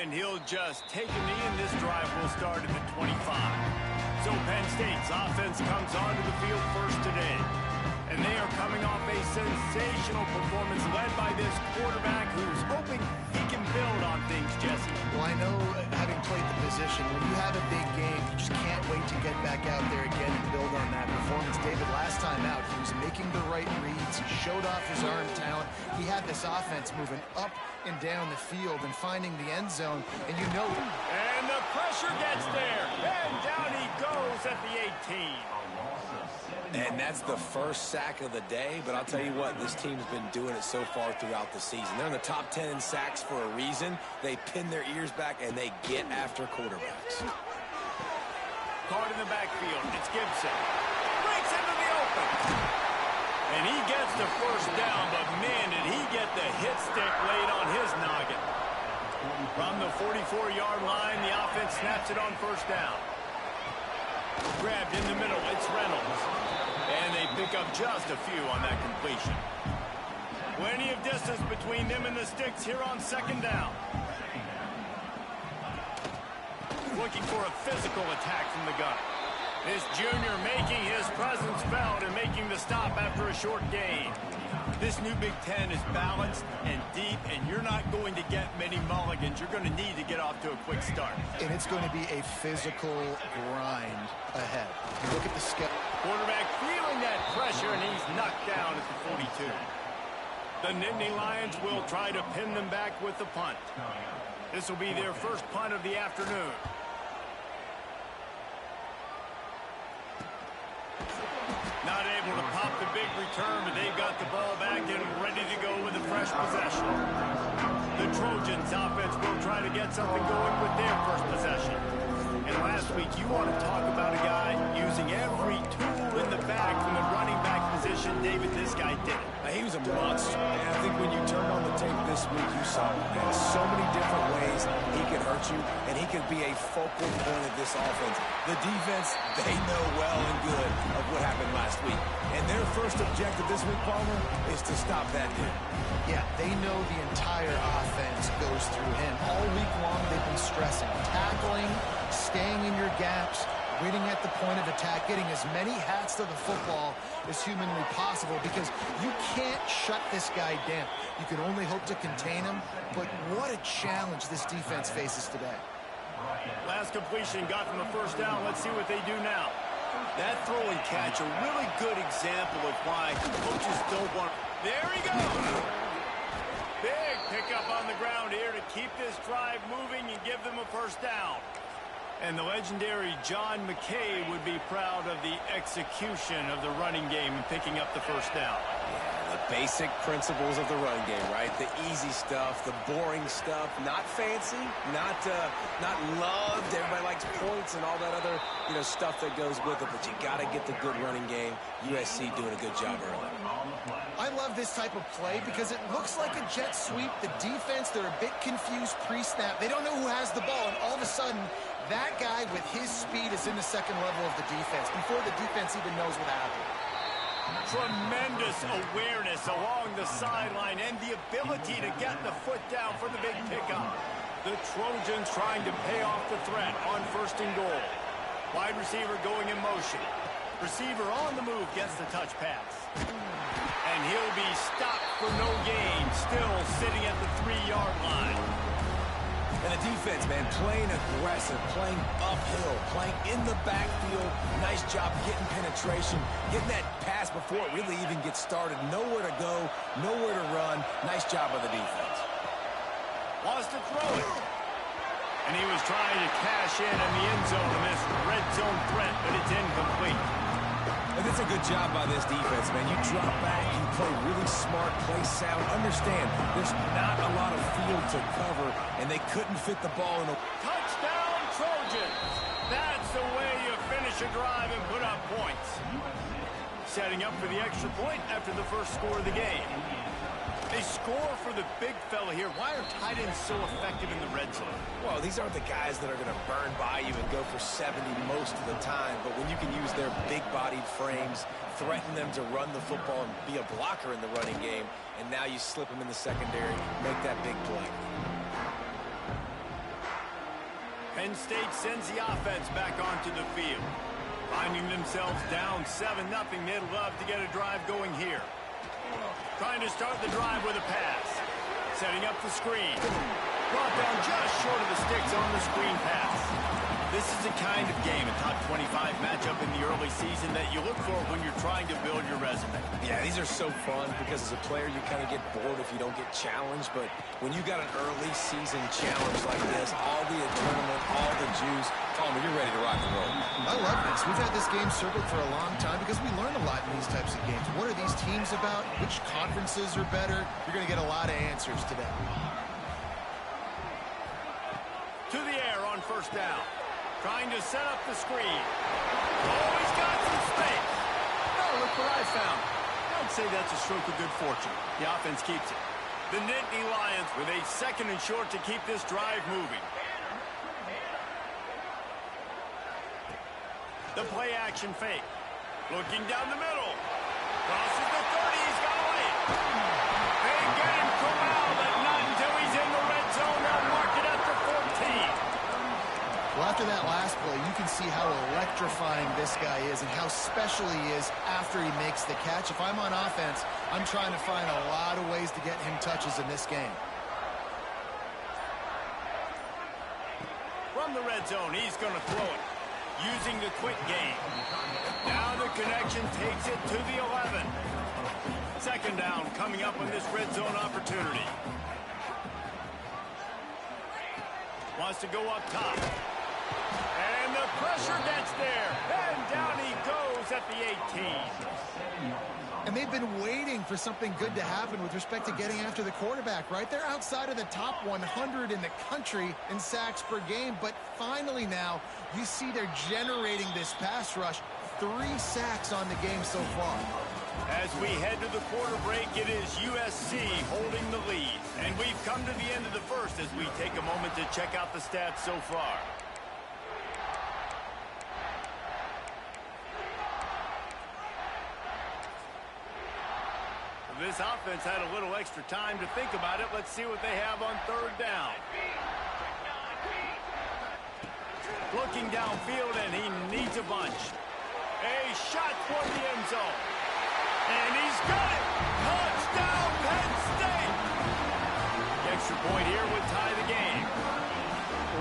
And he'll just take a knee, and this drive will start at the 25. So Penn State's offense comes onto the field first today. And they are coming off a sensational performance led by this quarterback who's hoping he can build on things, Jesse. Well, I know, having played the position, when you have a big game, you just can't wait to get back out there again and build on that performance. David, last time out, he was making the right reads. He showed off his arm talent. He had this offense moving up and down the field and finding the end zone, and you know... And the pressure gets there, and down he goes at the 18. And that's the first sack of the day, but I'll tell you what, this team's been doing it so far throughout the season. They're in the top 10 in sacks for a reason. They pin their ears back, and they get after quarterbacks. Card in the backfield, it's Gibson. Breaks into the open. And he gets the first down, but man, did he get the hit stick laid on his noggin. From the 44-yard line, the offense snaps it on first down. Grabbed in the middle, it's Reynolds. And they pick up just a few on that completion. Plenty of distance between them and the sticks here on second down. Looking for a physical attack from the gun. This junior making his presence felt and making the stop after a short gain. This new Big Ten is balanced and deep, and you're not going to get many mulligans. You're going to need to get off to a quick start. And it's going to be a physical grind ahead. Look at the schedule. Quarterback feeling that pressure, and he's knocked down at the 42. The Nittany Lions will try to pin them back with the punt. This will be their first punt of the afternoon. Not able to pop the big return, but they've got the ball back and ready to go with a fresh possession. The Trojans offense will try to get something going with their first possession. And last week, you want to talk about a guy using every tool in the bag from the running back position. David, this guy did it. He was a monster, and I think when you turn on the tape this week, you saw him. In so many different ways he could hurt you, and he could be a focal point of this offense. The defense, they know well and good of what happened last week. And their first objective this week, Palmer, is to stop that dude. Yeah, they know the entire offense goes through him. All week long, they've been stressing. Tackling, staying in your gaps, waiting at the point of attack, getting as many hats to the football as humanly possible, because you can't shut this guy down. You can only hope to contain him, but what a challenge this defense faces today. Last completion got them a first down. Let's see what they do now. That throw and catch, a really good example of why coaches don't want... There he goes! Big pickup on the ground here to keep this drive moving and give them a first down. And the legendary John McKay would be proud of the execution of the running game and picking up the first down. Yeah, the basic principles of the run game, right? The easy stuff, the boring stuff, not fancy, not loved. Everybody likes points and all that other, stuff that goes with it, but you got to get the good running game. USC doing a good job early. I love this type of play because it looks like a jet sweep. The defense, they're a bit confused pre-snap. They don't know who has the ball, and all of a sudden, that guy with his speed is in the second level of the defense before the defense even knows what happened. Tremendous awareness along the sideline and the ability to get the foot down for the big pickup. The Trojans trying to pay off the threat on first and goal. Wide receiver going in motion. Receiver on the move gets the touch pass. And he'll be stopped for no gain, still sitting at the 3-yard line. And the defense, man, playing aggressive, playing uphill, playing in the backfield. Nice job getting penetration, getting that pass before it really even gets started. Nowhere to go, nowhere to run. Nice job by the defense. Wants to throw it. And he was trying to cash in the end zone on this red zone threat, but it's incomplete. And it's a good job by this defense, man. You drop back, you play really smart, play sound. Understand, there's not a lot of field to cover, and they couldn't fit the ball in a... Touchdown, Trojans! That's the way you finish a drive and put up points. Setting up for the extra point after the first score of the game. They score for the big fella here. Why are tight ends so effective in the red zone? Well, these aren't the guys that are going to burn by you and go for 70 most of the time, but when you can use their big-bodied frames, threaten them to run the football and be a blocker in the running game, and now you slip them in the secondary, make that big play. Penn State sends the offense back onto the field. Finding themselves down 7-0, they'd love to get a drive going here. Trying to start the drive with a pass. Setting up the screen. Brought down just short of the sticks on the screen pass. This is the kind of game, a top 25 matchup in the early season that you look for when you're trying to build your resume. Yeah, these are so fun because as a player, you kind of get bored if you don't get challenged. But when you got an early season challenge like this, all the tournament, all the juice, Palmer, you're ready to rock and roll. I love this. We've had this game circled for a long time because we learn a lot in these types of games. What are these teams about? Which conferences are better? You're going to get a lot of answers today. To the air on first down. Trying to set up the screen. Oh, he's got some space. Oh, look what I found. I'd say that's a stroke of good fortune. The offense keeps it. The Nittany Lions with a 2nd and short to keep this drive moving. The play action fake. Looking down the middle. Crosses the 30. He's got away. They get him corralled, but not until he's in the red zone. They'll mark it at the 14. Well, after that last play, you can see how electrifying this guy is and how special he is after he makes the catch. If I'm on offense, I'm trying to find a lot of ways to get him touches in this game. From the red zone, he's going to throw it. Using the quick game. Now the connection takes it to the 11. 2nd down coming up on this red zone opportunity. Wants to go up top. And the pressure gets there. And down he goes at the 18. And they've been waiting for something good to happen with respect to getting after the quarterback, right? They're outside of the top 100 in the country in sacks per game. But finally now, you see they're generating this pass rush. 3 sacks on the game so far. As we head to the quarter break, it is USC holding the lead. And we've come to the end of the first as we take a moment to check out the stats so far. This offense had a little extra time to think about it. Let's see what they have on 3rd down. Looking downfield, and he needs a bunch. A shot toward the end zone. And he's got it! Touchdown, Penn State! The extra point here would tie the game.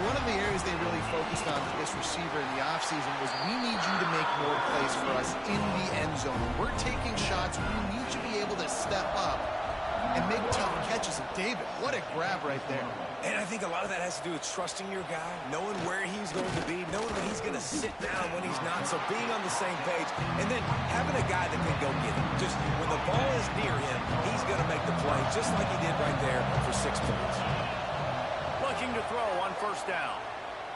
One of the areas they really focused on with this receiver in the offseason was we need you to make more plays for us in the end zone. When we're taking shots, we need you to be able to step up and make tough catches. And David, what a grab right there. And I think a lot of that has to do with trusting your guy, knowing where he's going to be, knowing when he's going to sit down, when he's not, so being on the same page, and then having a guy that can go get it. Just when the ball is near him, he's going to make the play, just like he did right there for 6 points. Looking to throw on 1st down.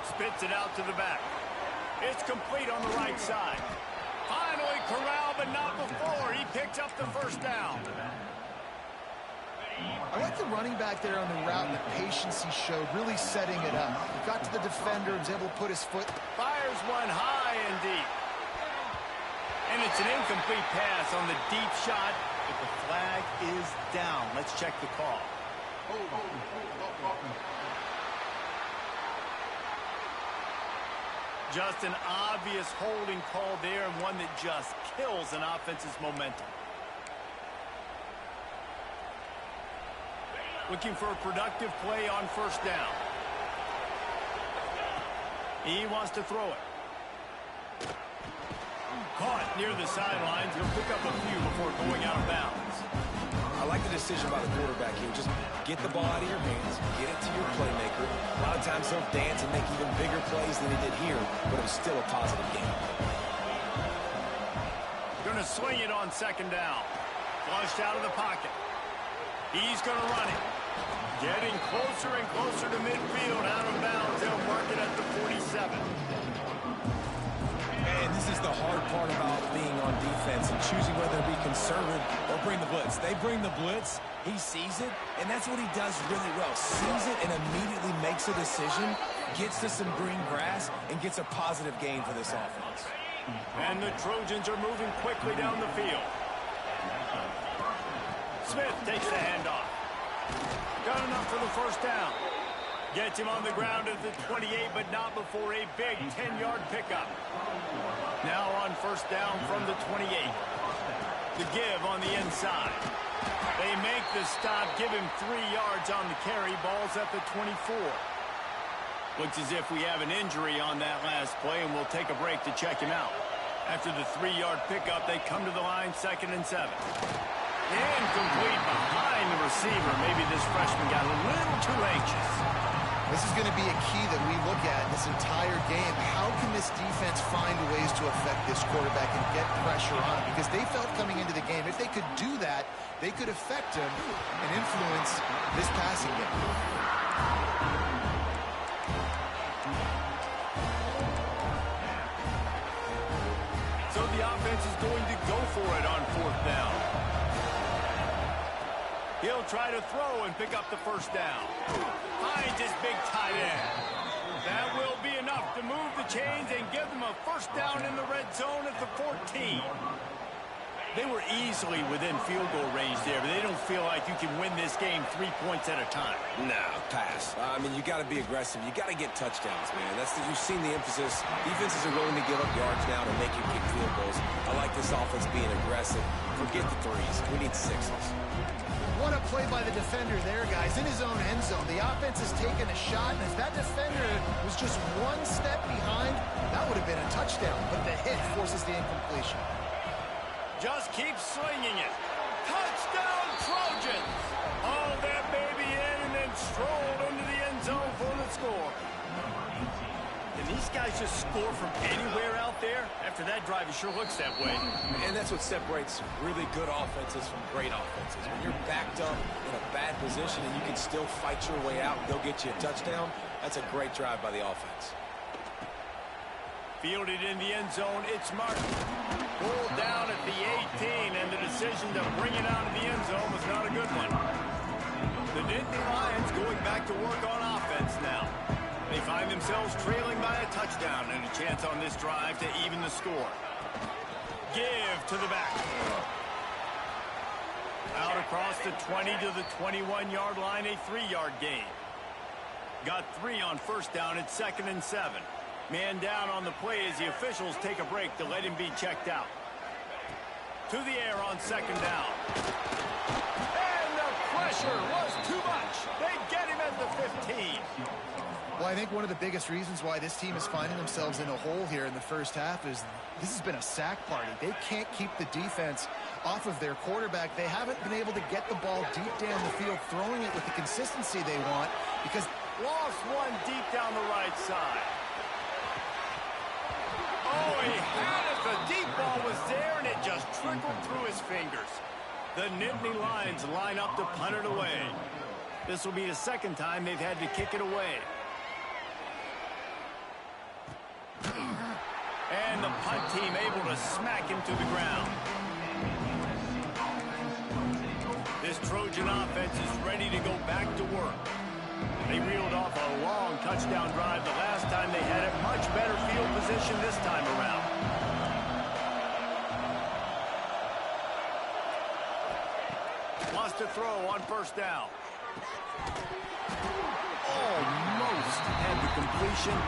Spits it out to the back. It's complete on the right side. Finally corralled, but not before. He picks up the 1st down. I like the running back there on the route and the patience he showed, really setting it up. He got to the defender and was able to put his foot. Fires one high and deep. And it's an incomplete pass on the deep shot, but the flag is down. Let's check the call. Just an obvious holding call there, and one that just kills an offense's momentum. Looking for a productive play on 1st down. He wants to throw it. Caught near the sidelines. He'll pick up a few before going out of bounds. I like the decision by the quarterback here. Just get the ball out of your hands, get it to your playmaker. A lot of times he'll dance and make even bigger plays than he did here, but it was still a positive game. Going to swing it on 2nd down. Flushed out of the pocket. He's going to run it. Getting closer and closer to midfield, out of bounds. They'll mark it at the 47. And this is the hard part about being on defense and choosing whether to be conservative or bring the blitz. They bring the blitz, he sees it, and that's what he does really well. Sees it and immediately makes a decision, gets to some green grass, and gets a positive gain for this offense. And the Trojans are moving quickly down the field. Smith takes the handoff. Got enough for the 1st down. Gets him on the ground at the 28, but not before a big 10-yard pickup. Now on first down from the 28. The give on the inside. They make the stop, give him 3 yards on the carry. Ball's at the 24. Looks as if we have an injury on that last play, and we'll take a break to check him out. After the 3-yard pickup, they come to the line, 2nd and 7. Incomplete behind the receiver. Maybe this freshman got a little too anxious. This is going to be a key that we look at this entire game. How can this defense find ways to affect this quarterback and get pressure on him? Because they felt coming into the game, if they could do that, they could affect him and influence this passing game. So the offense is going to go for it on 4th down. He'll try to throw and pick up the first down. Finds his big tight end. That will be enough to move the chains and give them a first down in the red zone at the 14. They were easily within field goal range there, but they don't feel like you can win this game 3 points at a time. No, pass. I mean, you got to be aggressive. You got to get touchdowns, man. You've seen the emphasis. Defenses are willing to give up yards now to make you kick field goals. I like this offense being aggressive. Forget the 3s. We need 6s. What a play by the defender there, guys. In his own end zone, the offense has taken a shot, and if that defender was just 1 step behind, that would have been a touchdown. But the hit forces the incompletion. Just keep slinging it. Touchdown, Trojans! Hauled that baby in and then strolled into the end zone for the score. Can these guys just score from anywhere out there? After that drive, it sure looks that way. And that's what separates really good offenses from great offenses. When you're backed up in a bad position and you can still fight your way out and go get you a touchdown, that's a great drive by the offense. Fielded in the end zone, it's Martin. Pulled down at the 18, and the decision to bring it out of the end zone was not a good one. The Nittany Lions going back to work on offense now. They find themselves trailing by a touchdown and a chance on this drive to even the score. Give to the back. Out across the 20 to the 21-yard line, a 3-yard gain. Got 3 on first down at 2nd and 7. Man down on the play as the officials take a break to let him be checked out. To the air on 2nd down. And the pressure was too much. They get him at the 15. Well, I think one of the biggest reasons why this team is finding themselves in a hole here in the first half is this has been a sack party. They can't keep the defense off of their quarterback. They haven't been able to get the ball deep down the field, throwing it with the consistency they want because lost one deep down the right side. Oh, he had it. The deep ball was there, and it just trickled through his fingers. The Nittany Lions line up to punt it away. This will be the second time they've had to kick it away. And the punt team able to smack him to the ground. This Trojan offense is ready to go back to work. They reeled off a long touchdown drive the last time they had it. Much better field position this time around. Lost a throw on first down. Almost had the completion.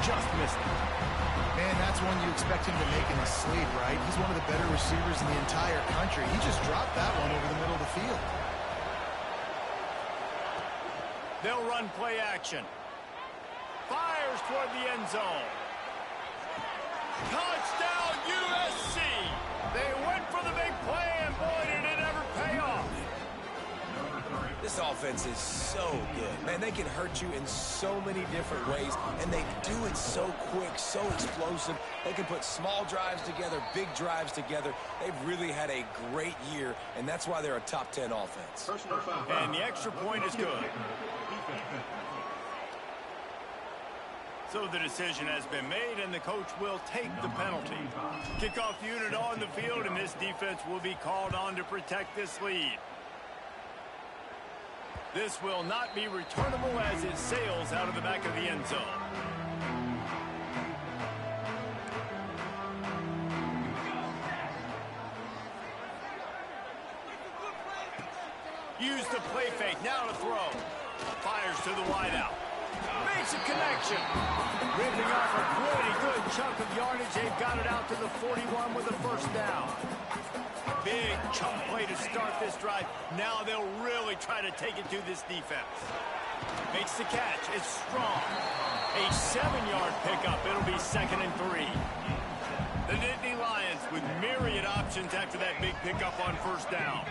Just missed it. Man, that's one you expect him to make in his sleep, right? He's one of the better receivers in the entire country. He just dropped that one over the middle of the field. They'll run play action. Fires toward the end zone. Touchdown, USC! They went for the big play, and boy, did it ever pay off. This offense is so good. Man, they can hurt you in so many different ways, and they do it so quick, so explosive. They can put small drives together, big drives together. They've really had a great year, and that's why they're a top 10 offense. And the extra point is good. So the decision has been made, and the coach will take the penalty. Kickoff unit on the field, and this defense will be called on to protect this lead. This will not be returnable as it sails out of the back of the end zone. Use the play fake, now to throw. Fires to the wideout. Makes a connection. Ripping off a pretty good chunk of yardage. They've got it out to the 41 with a first down. Big chunk play to start this drive. Now they'll really try to take it to this defense. Makes the catch. It's strong. A 7-yard pickup. It'll be 2nd and 3. The Nittany Lions with myriad options after that big pickup on first down.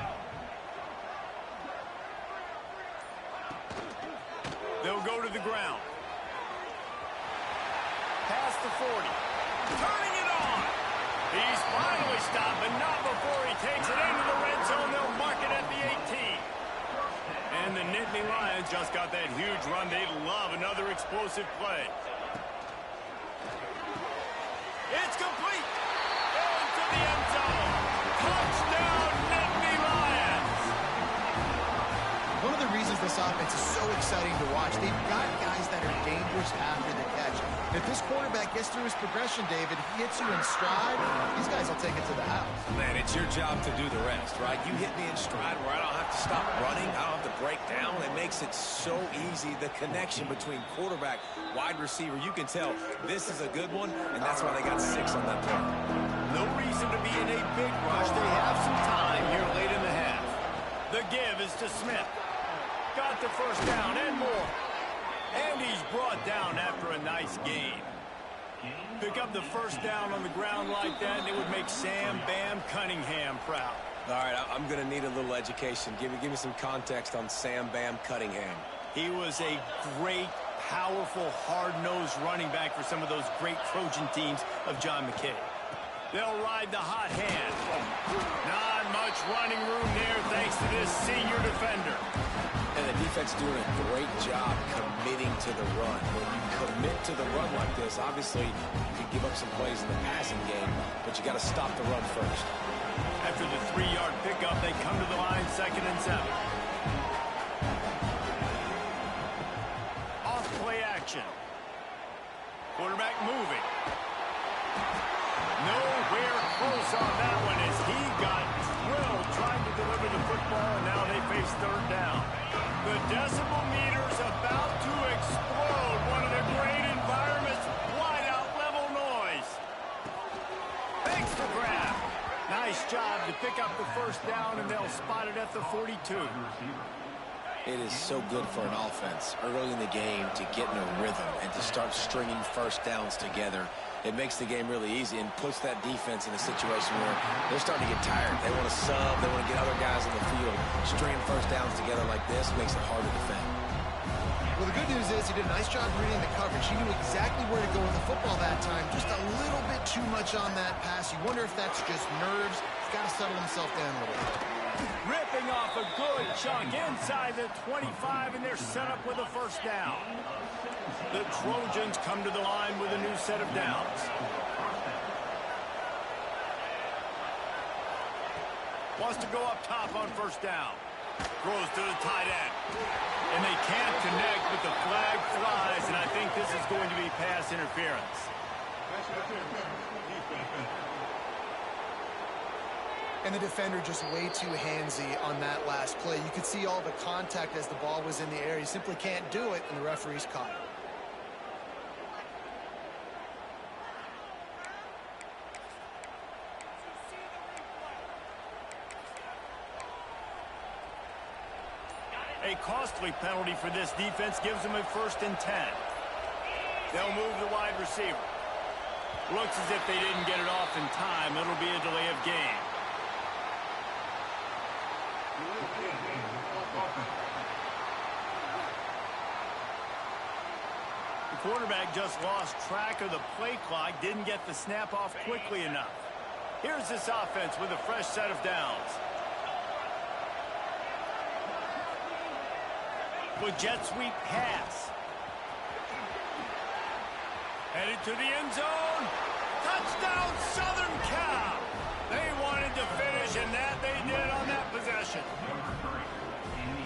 They'll go to the ground. Past the 40. Turning it on. He's finally stopped, but not before he takes it into the red zone. They'll mark it at the 18. And the Nittany Lions just got that huge run. They love another explosive play. It's complete. Into the end zone. Touchdown, Nittany Lions. One of the reasons this offense is so exciting to watch, they've got guys that are dangerous after the catch. If this quarterback gets through his progression, David, he hits you in stride, these guys will take it to the house. Man, it's your job to do the rest, right? You hit me in stride where I don't have to stop running. I don't have to break down. It makes it so easy. The connection between quarterback, wide receiver, you can tell this is a good one, and that's why they got 6 on that play. No reason to be in a big rush. They have some time here late in the half. The give is to Smith. Got the first down and more. And he's brought down after a nice gain. Pick up the first down on the ground like that, and it would make Sam Bam Cunningham proud. All right, I'm going to need a little education. Give me some context on Sam Bam Cunningham. He was a great, powerful, hard-nosed running back for some of those great Trojan teams of John McKay. They'll ride the hot hand. Not much running room there thanks to this senior defender. And the defense doing a great job committing to the run. When you commit to the run like this, obviously you can give up some plays in the passing game, but you got to stop the run first. After the 3-yard pickup, they come to the line 2nd and 7. Off play action. Quarterback moving. Nowhere close on that one as he got drilled trying to deliver the football, and now they face 3rd down. The decibel meter's about to explode. One of the great environments, wide out level noise. Thanks for grab. Nice job to pick up the first down, and they'll spot it at the 42. It is so good for an offense early in the game to get in a rhythm and to start stringing first downs together. It makes the game really easy and puts that defense in a situation where they're starting to get tired. They want to sub. They want to get other guys on the field. Stringing first downs together like this makes it hard to defend. Well, the good news is he did a nice job reading the coverage. He knew exactly where to go with the football that time. Just a little bit too much on that pass. You wonder if that's just nerves. He's got to settle himself down a little bit. Ripping off a good chunk inside the 25, and they're set up with a first down. The Trojans come to the line with a new set of downs. Wants to go up top on first down. Throws to the tight end. And they can't connect, but the flag flies, and I think this is going to be pass interference. And the defender just way too handsy on that last play. You could see all the contact as the ball was in the air. He simply can't do it, and the referee's caught it. A costly penalty for this defense gives them a 1st and 10. They'll move the wide receiver. Looks as if they didn't get it off in time. It'll be a delay of game. The quarterback just lost track of the play clock, didn't get the snap off quickly enough. Here's this offense with a fresh set of downs. With jet sweep pass. Headed to the end zone. Touchdown, Southern Cal. They wanted to finish, and that they did on that possession.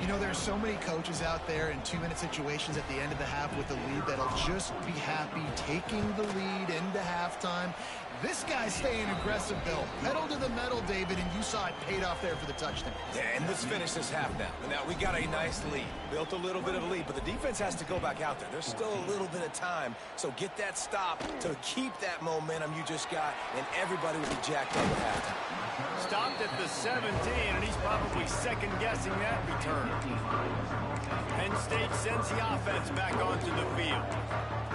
You know, there's so many coaches out there in 2-minute situations at the end of the half with the lead that'll just be happy taking the lead into halftime. This guy's staying aggressive, though. Pedal to the metal, David, and you saw it paid off there for the touchdown. Yeah, and let's finish this half now. Now, we got a nice lead. Built a little bit of a lead, but the defense has to go back out there. There's still a little bit of time, so get that stop to keep that momentum you just got, and everybody will be jacked up at halftime. Stopped at the 17, and he's probably second-guessing that return. Penn State sends the offense back onto the field.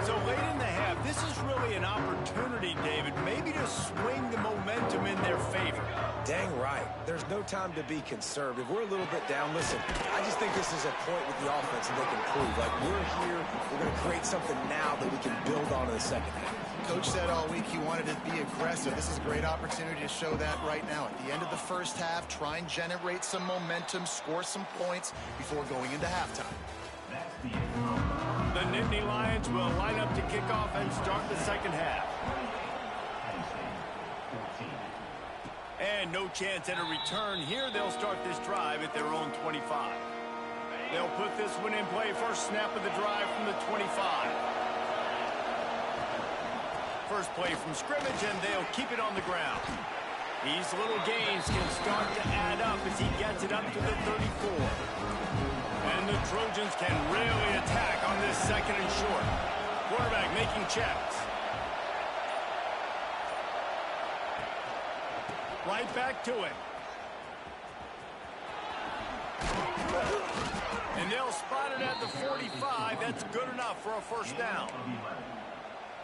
So late in the half, this is really an opportunity, David, maybe to swing the momentum in their favor. Dang right. There's no time to be conservative. We're a little bit down. Listen, I just think this is a point with the offense that they can prove. Like, we're here, we're going to create something now that we can build on in the second half. Coach said all week he wanted to be aggressive. This is a great opportunity to show that right now. At the end of the first half, try and generate some momentum, score some points before going into halftime. The Nittany Lions will line up to kick off and start the second half. And no chance at a return here. They'll start this drive at their own 25. They'll put this one in play. First snap of the drive from the 25. First play from scrimmage, and they'll keep it on the ground. These little gains can start to add up as he gets it up to the 34. And the Trojans can really attack on this second and short. Quarterback making checks. Right back to it. And they'll spot it at the 45. That's good enough for a first down.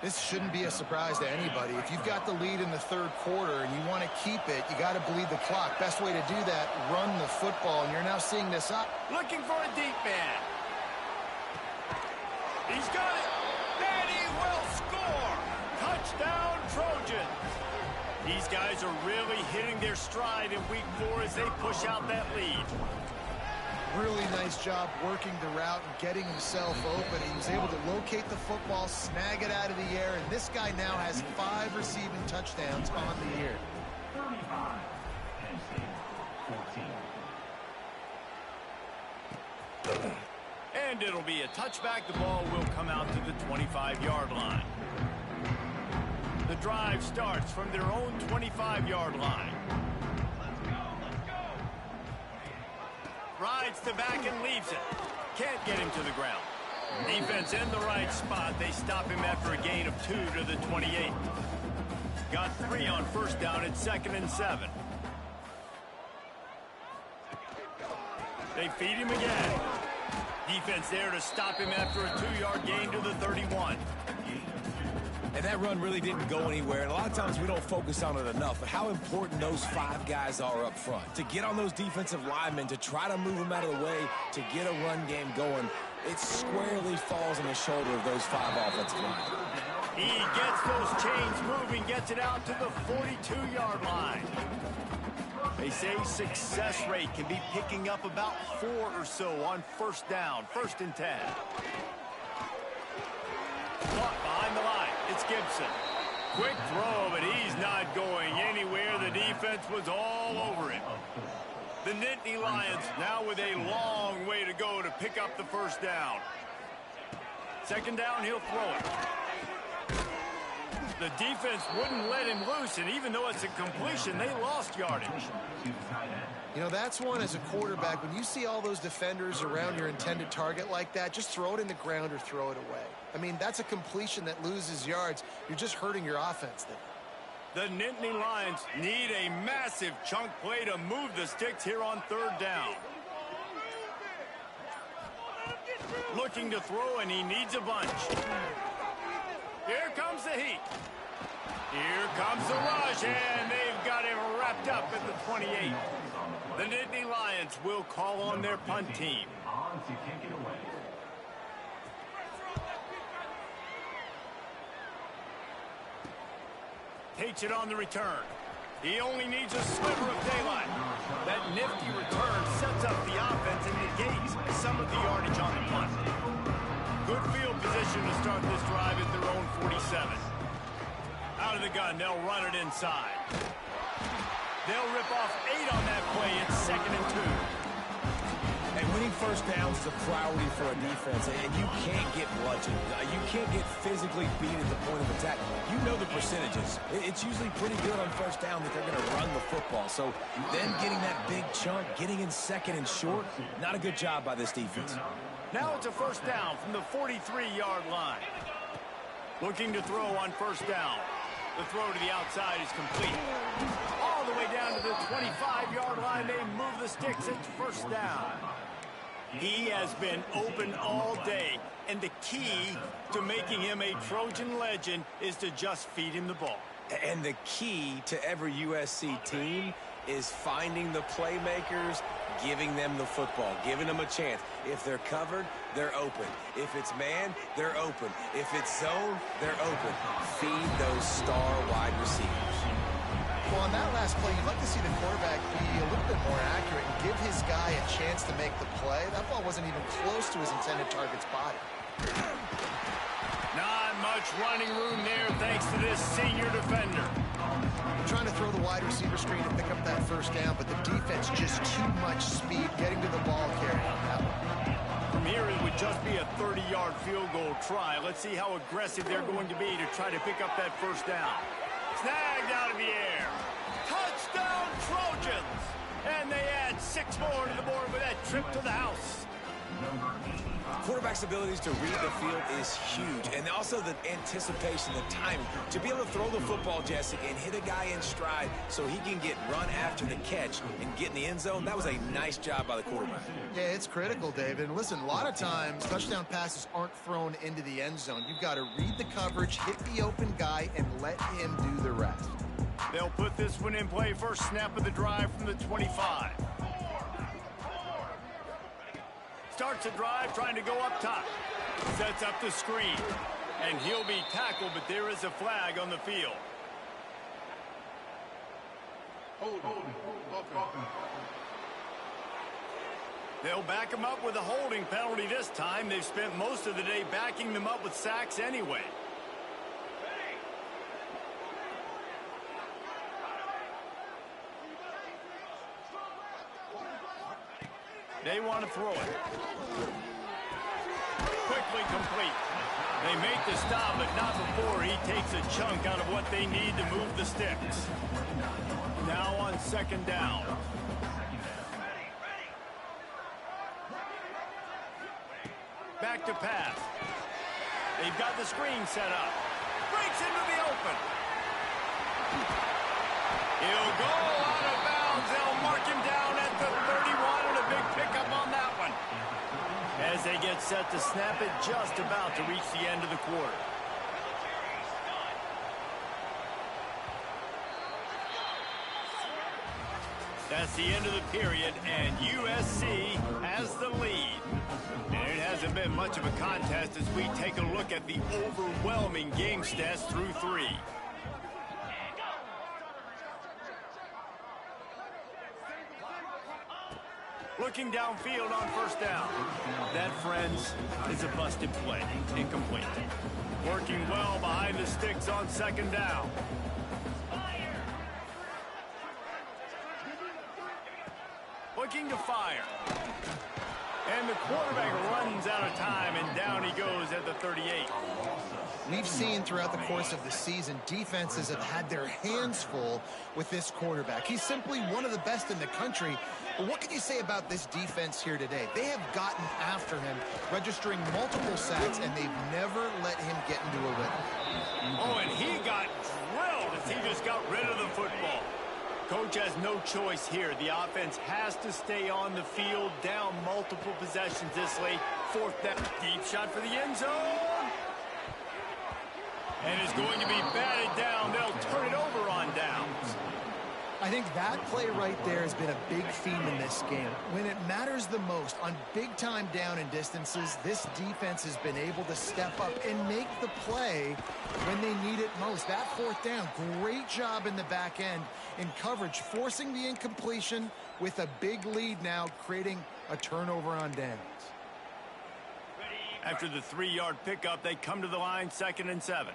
This shouldn't be a surprise to anybody. If you've got the lead in the third quarter and you want to keep it, you got to bleed the clock. Best way to do that, run the football, and you're now seeing this up. Looking for a deep man. He's got it, and he will score. Touchdown, Trojans. These guys are really hitting their stride in week 4 as they push out that lead. Really nice job working the route and getting himself open. He was able to locate the football, snag it out of the air, and this guy now has 5 receiving touchdowns on the year. 35, Penn State, 14. And it'll be a touchback. The ball will come out to the 25-yard line. The drive starts from their own 25-yard line. Rides the back and leaves it. Can't get him to the ground. Defense in the right spot. They stop him after a gain of 2 to the 28. Got 3 on first down at 2nd and 7. They feed him again. Defense there to stop him after a 2-yard gain to the 31. And that run really didn't go anywhere. And a lot of times we don't focus on it enough, but how important those 5 guys are up front. To get on those defensive linemen, to try to move them out of the way, to get a run game going, it squarely falls on the shoulder of those 5 offensive linemen. He gets those chains moving, gets it out to the 42-yard line. They say success rate can be picking up about 4 or so on first down, 1st and 10. Caught behind the line. It's Gibson. Quick throw, but he's not going anywhere. The defense was all over him. The Nittany Lions now with a long way to go to pick up the first down. 2nd down, he'll throw it. The defense wouldn't let him loose, and even though it's a completion, they lost yardage. You know, that's one as a quarterback. When you see all those defenders around your intended target like that, just throw it in the ground or throw it away. I mean, that's a completion that loses yards. You're just hurting your offense there. The Nittany Lions need a massive chunk play to move the sticks here on 3rd down. Looking to throw, and he needs a bunch. Here comes the heat. Here comes the rush, and they've got him wrapped up at the 28. The Nittany Lions will call on their punt team. On to kick it away. Takes it on the return. He only needs a sliver of daylight. That nifty return sets up the offense and negates some of the yardage on the punt. Good field position to start this drive at their own 47. Out of the gun, they'll run it inside. They'll rip off 8 on that play. It's 2nd and 2. And winning first downs is a priority for a defense, and you can't get bludgeoned. You can't get physically beat at the point of attack. You know the percentages. It's usually pretty good on first down that they're going to run the football. So then getting that big chunk, getting in second and short, not a good job by this defense. Now it's a first down from the 43-yard line. Looking to throw on first down. The throw to the outside is complete. All the way down to the 25-yard line. They move the sticks. It's first down. He has been open all day, and the key to making him a Trojan legend is to just feed him the ball. And the key to every USC team is finding the playmakers, giving them the football, giving them a chance. If they're covered, they're open. If it's man, they're open. If it's zone, they're open. Feed those star wide receivers. Well, on that last play, you'd like to see the quarterback be a little bit more accurate and give his guy a chance to make the play. That ball wasn't even close to his intended target's body. Not much running room there thanks to this senior defender. Trying to throw the wide receiver screen to pick up that first down, but the defense just too much speed getting to the ball carrier on that one. From here, it would just be a 30-yard field goal try. Let's see how aggressive they're going to be to try to pick up that first down. Snagged out of the air. Touchdown, Trojans! And they add 6 more to the board with that trip to the house. Quarterback's abilities to read the field is huge, and also the anticipation, the timing. To be able to throw the football, Jesse, and hit a guy in stride so he can get run after the catch and get in the end zone, that was a nice job by the quarterback. Yeah, it's critical, David. And listen, a lot of times, touchdown passes aren't thrown into the end zone. You've got to read the coverage, hit the open guy, and let him do the rest. They'll put this one in play. First snap of the drive from the 25. Starts a drive trying to go up top. Sets up the screen. And he'll be tackled, but there is a flag on the field. They'll back him up with a holding penalty this time. They've spent most of the day backing them up with sacks anyway. They want to throw it. Quickly complete. They make the stop, but not before he takes a chunk out of what they need to move the sticks. Now on second down. Back to pass. They've got the screen set up. Breaks into the open. He'll go out of bounds. They'll mark him down at the 31, and a big pickup on that one. As they get set to snap it, just about to reach the end of the quarter. That's the end of the period, and USC has the lead. And it hasn't been much of a contest as we take a look at the overwhelming game stats through 3. Looking downfield on first down. That, friends, is a busted play. Incomplete. Working well behind the sticks on second down. Looking to fire. And the quarterback runs out of time, and down he goes at the 38. We've seen throughout the course of the season, defenses have had their hands full with this quarterback. He's simply one of the best in the country. But what can you say about this defense here today? They have gotten after him, registering multiple sacks, and they've never let him get into a rhythm. Oh, and he got drilled as he just got rid of the football. Coach has no choice here. The offense has to stay on the field, down multiple possessions this late. Fourth down. Deep shot for the end zone. And it's going to be batted down. They'll turn it over on downs. I think that play right there has been a big theme in this game. When it matters the most, on big-time down and distances, this defense has been able to step up and make the play when they need it most. That fourth down, great job in the back end in coverage, forcing the incompletion with a big lead now, creating a turnover on downs. After the 3-yard pickup, they come to the line, 2nd and 7.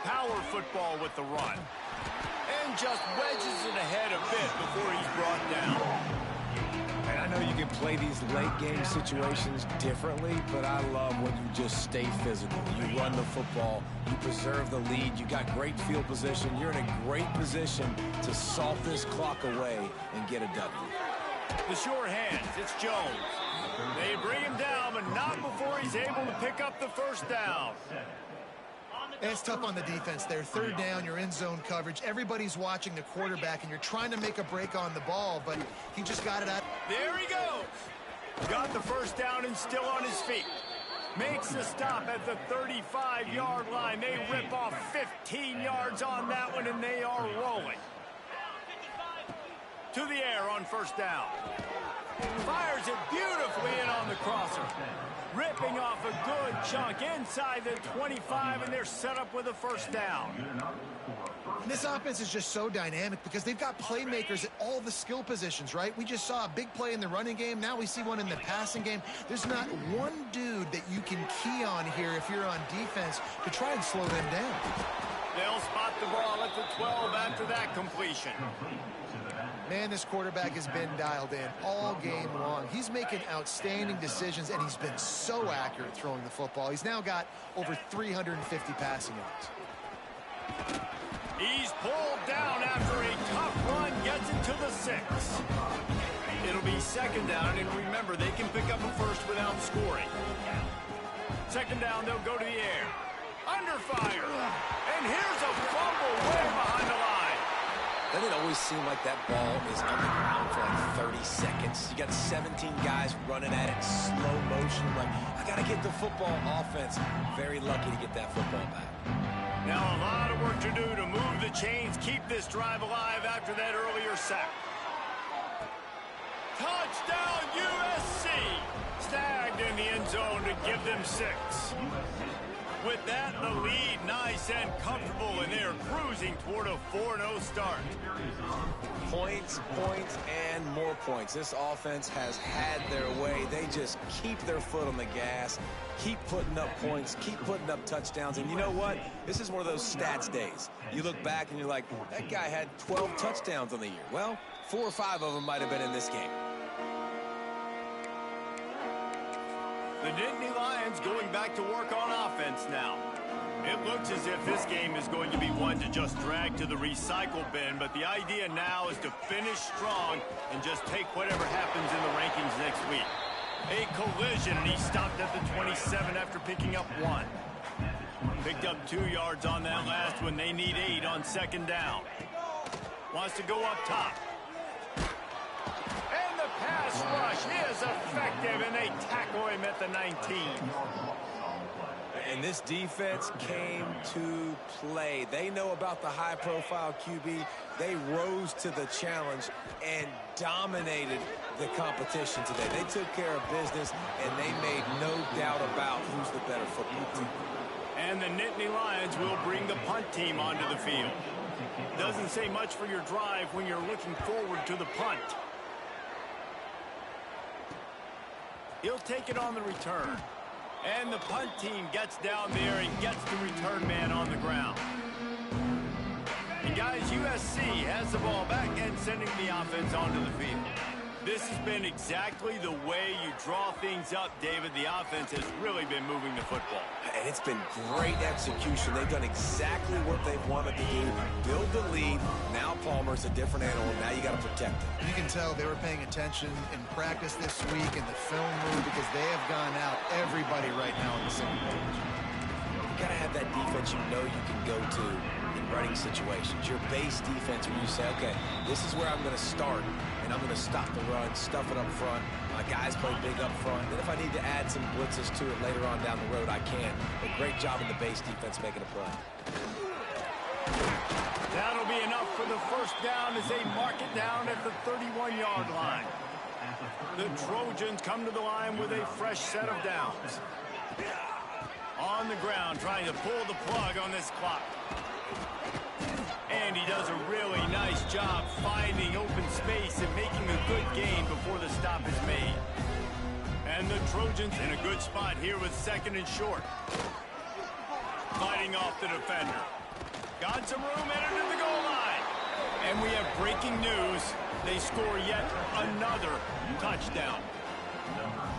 Power football with the run. And just wedges it ahead a bit before he's brought down. play these late game situations differently, but I love when you just stay physical. You run the football, you preserve the lead, you got great field position, you're in a great position to salt this clock away and get a W. The sure hands, it's Jones. They bring him down, but not before he's able to pick up the first down. It's tough on the defense there. Third down, you're in zone coverage. Everybody's watching the quarterback, and you're trying to make a break on the ball, but he just got it out. There he goes. Got the first down and still on his feet. Makes the stop at the 35-yard line. They rip off 15 yards on that one, and they are rolling. To the air on first down. Fires it beautifully in on the crosser. Ripping off a good chunk inside the 25, and they're set up with a first down. This offense is just so dynamic because they've got playmakers at all the skill positions, right? We just saw a big play in the running game. Now we see one in the passing game. There's not one dude that you can key on here if you're on defense to try and slow them down. They'll spot the ball at the 12 after that completion. Man, this quarterback has been dialed in all game long. He's making outstanding decisions, and he's been so accurate throwing the football. He's now got over 350 passing yards. He's pulled down after a tough run, gets into the 6. It'll be second down, and remember, they can pick up a first without scoring. Second down, they'll go to the air. Under fire. And here's a fumble way behind the line. Doesn't it always seem like that ball is on the ground for like 30 seconds? You got 17 guys running at it, slow motion. Like, I got to get the football. Offense, very lucky to get that football back. Now a lot of work to do to move the chains, keep this drive alive after that earlier sack. Touchdown USC! Snagged in the end zone to give them 6. With that, the lead nice and comfortable, and they're cruising toward a 4-0 start. Points, points, and more points. This offense has had their way. They just keep their foot on the gas, keep putting up points, keep putting up touchdowns. And you know what? This is one of those stats days. You look back and you're like, that guy had 12 touchdowns on the year. Well, 4 or 5 of them might have been in this game. The Nittany Lions going back to work on offense now. It looks as if this game is going to be one to just drag to the recycle bin, but the idea now is to finish strong and just take whatever happens in the rankings next week. A collision, and he stopped at the 27 after picking up 1. Picked up 2 yards on that last one. They need 8 on second down. Wants to go up top. Pass rush is effective, and they tackle him at the 19. And this defense came to play. They know about the high-profile QB. They rose to the challenge and dominated the competition today. They took care of business, and they made no doubt about who's the better football team. And the Nittany Lions will bring the punt team onto the field. Doesn't say much for your drive when you're looking forward to the punt. He'll take it on the return. And the punt team gets down there and gets the return man on the ground. And guys, USC has the ball back and sending the offense onto the field. This has been exactly the way you draw things up, David. The offense has really been moving the football. And it's been great execution. They've done exactly what they've wanted to do. Build the lead. Now Palmer's a different animal. Now you got to protect him. You can tell they were paying attention in practice this week in the film room because they have gone out everybody right now on the same page. You got to have that defense you know you can go to in running situations. Your base defense where you say, okay, this is where I'm going to start, and I'm going to stop the run, stuff it up front. My guys play big up front. Then if I need to add some blitzes to it later on down the road, I can. But great job in the base defense making a play. That'll be enough for the first down as they mark it down at the 31-yard line. The Trojans come to the line with a fresh set of downs. On the ground, trying to pull the plug on this clock. And he does a really nice job finding open space and making a good gain before the stop is made. And the Trojans in a good spot here with second and short. Fighting off the defender. Got some room, entered to the goal line. And we have breaking news. They score yet another touchdown.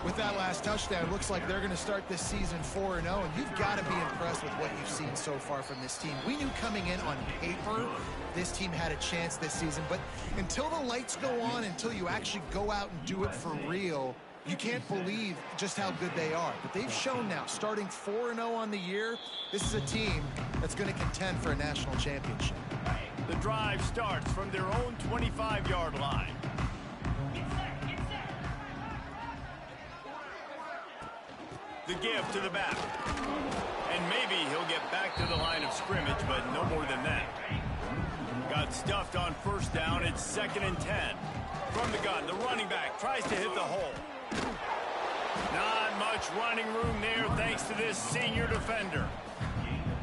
With that last touchdown, it looks like they're going to start this season 4-0, and you've got to be impressed with what you've seen so far from this team. We knew coming in on paper this team had a chance this season, but until the lights go on, until you actually go out and do it for real, you can't believe just how good they are. But they've shown now, starting 4-0 on the year, this is a team that's going to contend for a national championship. The drive starts from their own 25-yard line. The give to the back. And maybe he'll get back to the line of scrimmage, but no more than that. Got stuffed on first down. It's 2nd and 10. From the gun, the running back tries to hit the hole. Not much running room there thanks to this senior defender.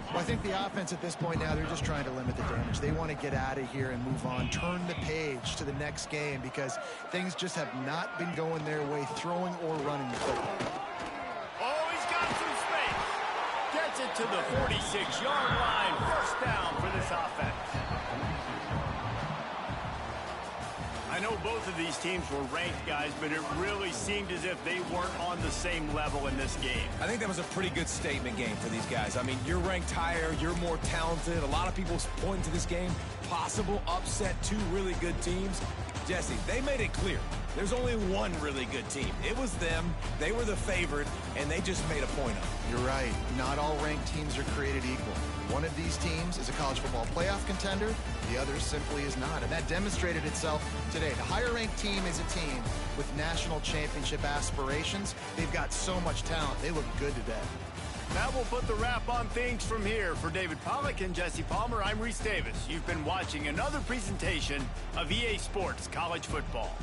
Well, I think the offense at this point now, they're just trying to limit the damage. They want to get out of here and move on, turn the page to the next game because things just have not been going their way, throwing or running the football. Oh, he's got some space. Gets it to the 46-yard line. First down for this offense. I know both of these teams were ranked, guys, but it really seemed as if they weren't on the same level in this game. I think that was a pretty good statement game for these guys. I mean, you're ranked higher, you're more talented. A lot of people point to this game, possible upset, 2 really good teams. Jesse, they made it clear. There's only one really good team. It was them. They were the favorite, and they just made a point of it. You're right. Not all ranked teams are created equal. One of these teams is a college football playoff contender. The other simply is not. And that demonstrated itself today. The higher-ranked team is a team with national championship aspirations. They've got so much talent. They look good today. That will put the wrap on things from here. For David Pollack and Jesse Palmer, I'm Reese Davis. You've been watching another presentation of EA Sports College Football.